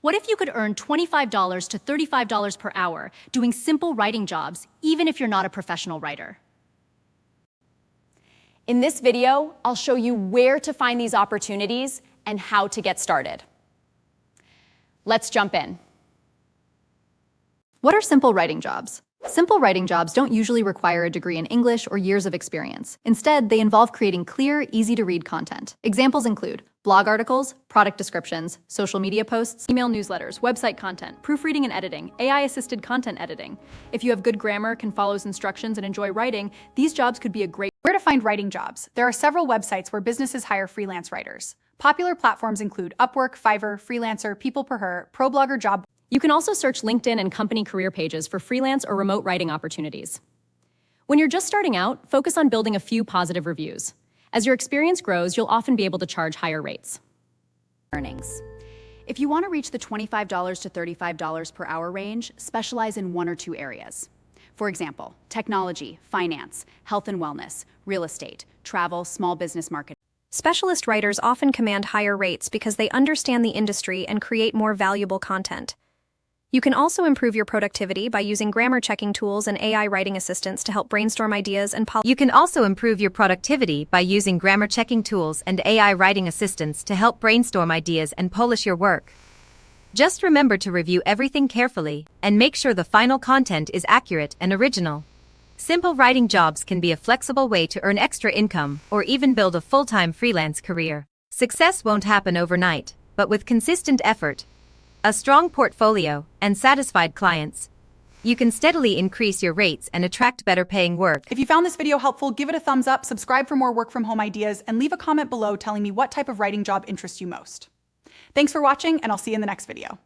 What if you could earn $25 to $35 per hour doing simple writing jobs, even if you're not a professional writer? In this video, I'll show you where to find these opportunities and how to get started. Let's jump in. What are simple writing jobs? Simple writing jobs don't usually require a degree in English or years of experience. Instead, they involve creating clear, easy-to-read content. Examples include blog articles, product descriptions, social media posts, email newsletters, website content, proofreading and editing, AI-assisted content editing. If you have good grammar, can follow instructions, and enjoy writing, these jobs could be a great. Where to find writing jobs? There are several websites where businesses hire freelance writers. Popular platforms include Upwork, Fiverr, Freelancer, PeoplePerHer, ProBlogger, Job. You can also search LinkedIn and company career pages for freelance or remote writing opportunities. When you're just starting out, focus on building a few positive reviews. As your experience grows, you'll often be able to charge higher rates. Earnings. If you want to reach the $25 to $35 per hour range, specialize in one or two areas. For example, technology, finance, health and wellness, real estate, travel, small business marketing. Specialist writers often command higher rates because they understand the industry and create more valuable content. You can also improve your productivity by using grammar checking tools and AI writing assistants to help brainstorm ideas and polish. You can also improve your productivity by using grammar checking tools and AI writing assistants to help brainstorm ideas and polish your work. Just remember to review everything carefully and make sure the final content is accurate and original. Simple writing jobs can be a flexible way to earn extra income or even build a full-time freelance career. Success won't happen overnight, but with consistent effort, a strong portfolio, and satisfied clients, you can steadily increase your rates and attract better paying work. If you found this video helpful, give it a thumbs up, subscribe for more work from home ideas, and leave a comment below telling me what type of writing job interests you most. Thanks for watching, and I'll see you in the next video.